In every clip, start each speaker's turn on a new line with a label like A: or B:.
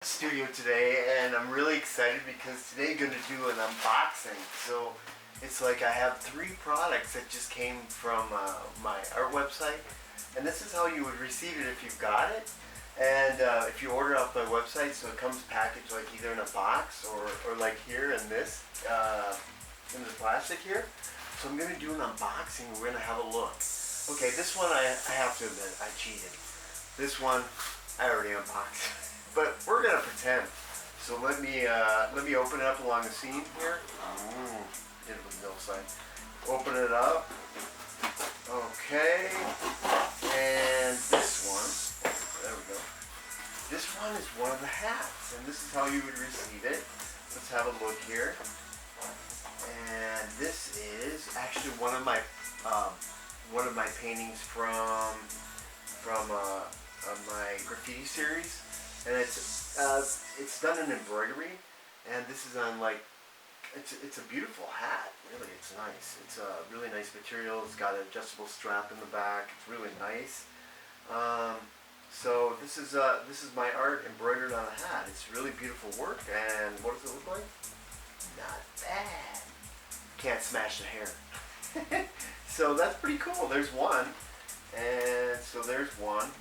A: Studio today, and I'm really excited because today I'm going to do an unboxing. So it's like I have 3 products that just came from my art website, and this is how you would receive it if you've got it. And if you order off my website, so it comes packaged like either in a box or like here in this in the plastic here. So I'm going to do an unboxing. We're going to have a look. Okay, this one I have to admit I cheated. This one I already unboxed. But we're gonna pretend. So let me open it up along the seam here. Did it with no side. Open it up. Okay. And this one. There we go. This one is one of the hats, and this is how you would receive it. Let's have a look here. And this is actually one of my paintings from my graffiti series. And it's done in embroidery, and this is on like it's a beautiful hat. Really, it's nice. It's a really nice material. It's got an adjustable strap in the back. It's really nice. So this is my art embroidered on a hat. It's really beautiful work. And what does it look like? Not bad. Can't smash the hair. So that's pretty cool. There's one, and so there's one.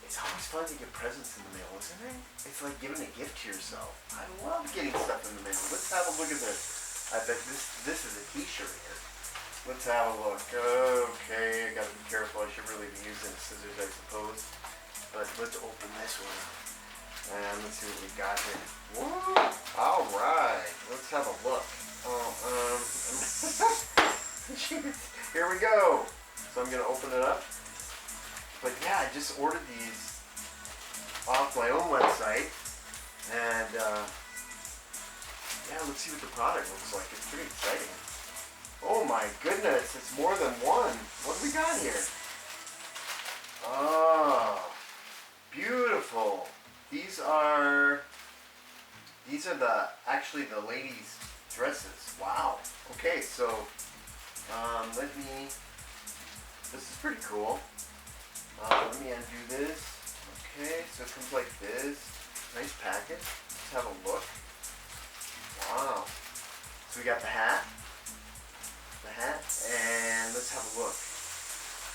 A: It's always fun to get presents in the mail, isn't it? It's like giving a gift to yourself. I love getting stuff in the mail. Let's have a look at this. I bet this is a t-shirt here. Let's have a look. Okay, I gotta be careful. I should really be using scissors, I suppose. But let's open this one up. And let's see what we got here. Woo! Alright, let's have a look. Here we go. So I'm gonna open it up. But yeah, I just ordered these off my own website, and yeah, let's see what the product looks like. It's pretty exciting. Oh my goodness, it's more than one. What do we got here? Oh, beautiful. These are actually the ladies' dresses. Wow. Okay, so this is pretty cool. Let me undo this. Okay, so it comes like this. Nice package. Let's have a look. Wow. So we got the hat. And let's have a look.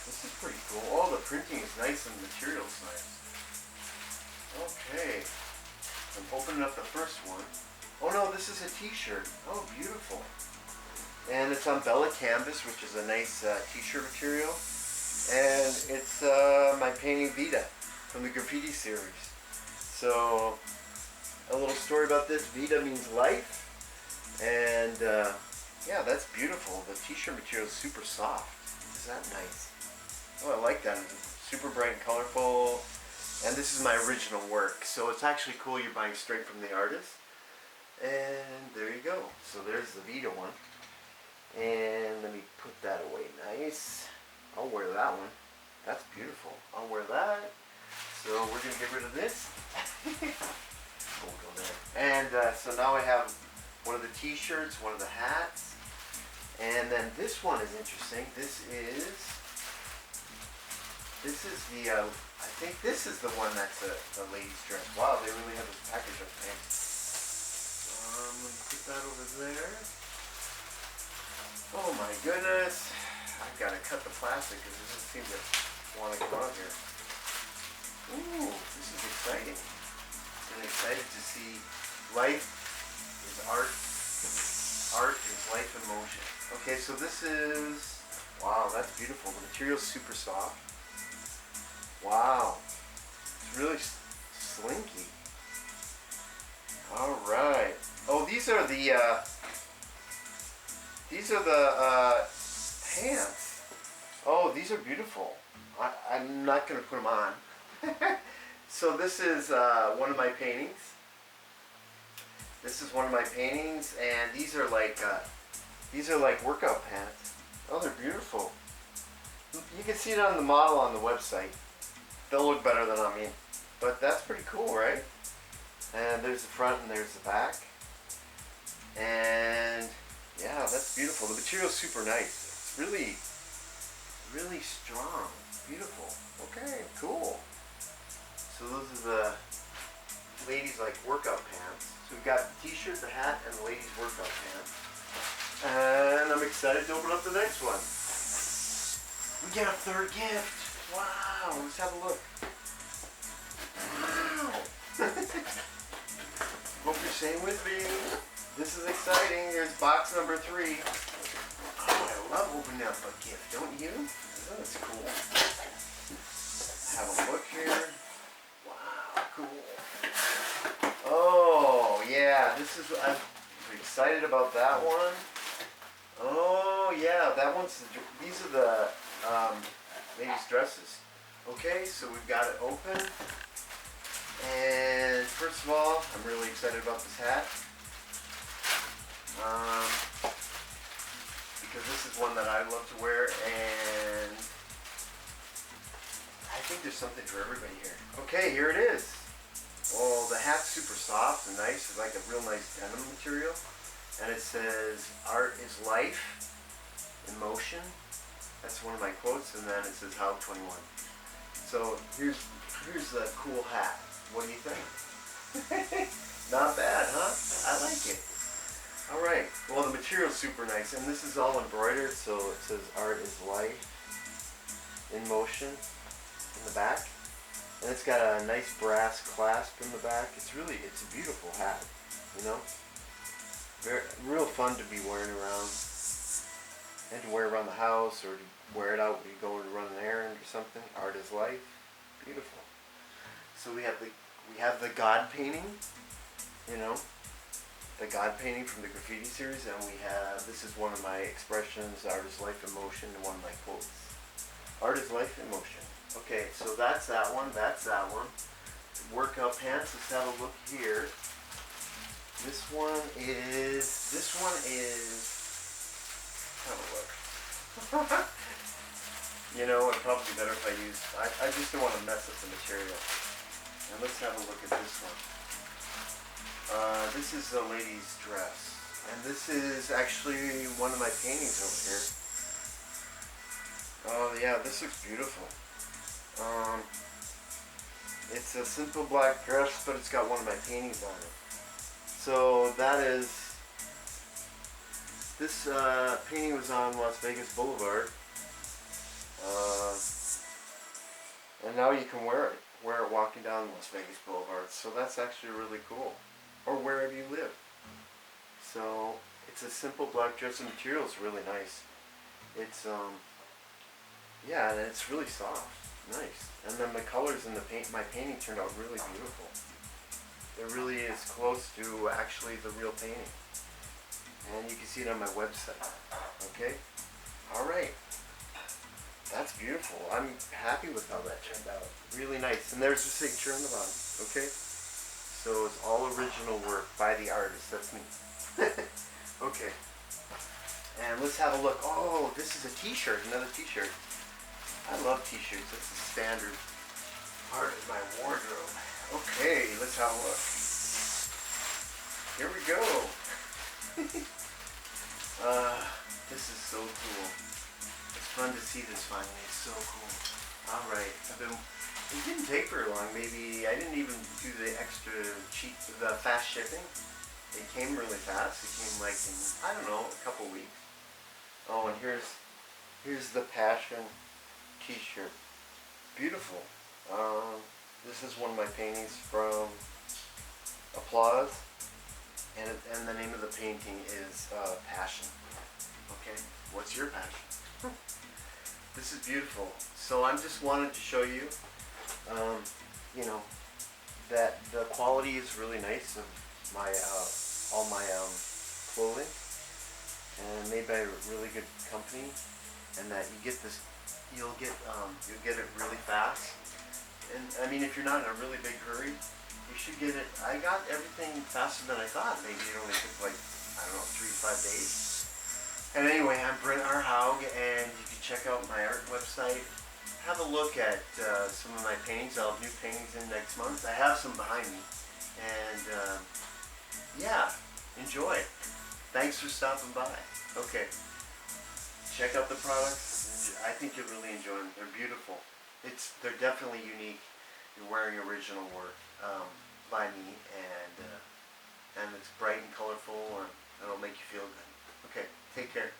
A: This is pretty cool. Oh, the printing is nice and the material's nice. Okay. I'm opening up the first one. Oh no, this is a t-shirt. Oh, beautiful. And it's on Bella Canvas, which is a nice t-shirt material. And it's my painting Vita from the graffiti series. So a little story about this. Vita means life, and yeah, that's beautiful. The t-shirt material is super soft. Is that nice? Oh, I like that. It's super bright and colorful. And this is my original work, so it's actually cool. You're buying straight from the artist. And there you go. So there's the Vita one. And let me put that away nice. I'll wear that one. That's beautiful. I'll wear that. So we're going to get rid of this. We'll go there. And so now I have one of the t-shirts, one of the hats. And then this one is interesting. This is the, I think this is the one that's a lady's dress. Wow, they really have this package up there. Let me put that over there. Oh my goodness. I've got to cut the plastic because it doesn't seem to want to come out here. Ooh, this is exciting. I'm excited to see life is art. Art is life in motion. Okay, so this is, wow, that's beautiful. The material's super soft. Wow. It's really slinky. All right. Oh, these are the pants. Oh, these are beautiful. I'm not going to put them on. So this is one of my paintings. This is one of my paintings, and these are like workout pants. Oh, they're beautiful. You can see it on the model on the website. They'll look better than on me, but that's pretty cool, right? And there's the front and there's the back. And yeah, that's beautiful. The material's super nice. It's really, really strong. Beautiful. Okay, cool. So those are the ladies like workout pants. So we've got the t-shirt, the hat, and the ladies workout pants. And I'm excited to open up the next one. We get a third gift. Wow, let's have a look. Wow. Hope you're staying with me. This is exciting. Here's box number 3. Oh, I love opening up a gift, don't you? Oh, that's cool. Have a look here. Wow, cool. Oh, yeah, I'm excited about that one. Oh, yeah, these are the ladies' dresses. Okay, so we've got it open. And first of all, I'm really excited about this hat. Because this is one that I love to wear, and I think there's something for everybody here. Okay, here it is. Oh, the hat's super soft and nice. It's like a real nice denim material. And it says, "Art is life in motion." That's one of my quotes, and then it says Haug 21. So here's the cool hat. What do you think? Not bad, huh? I like it. Alright, well the material's super nice, and this is all embroidered, so it says "Art is life in motion" in the back. And it's got a nice brass clasp in the back. It's a beautiful hat, you know? Real fun to be wearing around. And to wear around the house, or to wear it out when you go to run an errand or something. Art is life. Beautiful. So we have the God painting, you know, the God painting from the graffiti series, and this is one of my expressions, "Art is life in motion," and one of my quotes. Art is life in motion. Okay, so that's that one, that's that one. Workout pants, let's have a look here. This one is, have a look. You know, it'd probably be better if I just don't want to mess up the material. And let's have a look at this one. This is a lady's dress. And this is actually one of my paintings over here. Oh yeah, this looks beautiful. It's a simple black dress, but it's got one of my paintings on it. So this painting was on Las Vegas Boulevard. And now you can wear it walking down Las Vegas Boulevard. So that's actually really cool. Or wherever you live. So it's a simple black dress. The material is really nice. It's yeah, and it's really soft, nice. And then the colors in my painting turned out really beautiful. It really is close to actually the real painting. And you can see it on my website. Okay? Alright. That's beautiful. I'm happy with how that turned out. Really nice. And there's the signature on the bottom. Okay? So it's all original work by the artist. That's me. Okay. And let's have a look. Oh, this is a t-shirt. Another t-shirt. I love t-shirts. That's a standard part of my wardrobe. Okay, let's have a look. Here we go. This is so cool. It's fun to see this finally. It's so cool. Alright. It didn't take very long. Maybe I didn't even do the the fast shipping. It came really fast. It came like in, I don't know, a couple weeks. Oh, and here's the Passion t-shirt. Beautiful. This is one of my paintings from Applause, and the name of the painting is Passion. Okay, what's your passion? This is beautiful. So I just wanted to show you, you know, that the quality is really nice of my all my clothing, and made by a really good company, and that you'll get it really fast. And I mean, if you're not in a really big hurry, you should get it. I got everything faster than I thought. Maybe it only took like, I don't know, 3 to 5 days. And anyway, I'm Brent R. Haug, and you can check out my art website. Have a look at some of my paintings. I'll have new paintings in next month. I have some behind me. And yeah, enjoy. Thanks for stopping by. Okay. Check out the products. I think you'll really enjoy them. They're beautiful. They're definitely unique. You're wearing original work. by me, and it's bright and colorful, and it'll make you feel good. Okay, take care.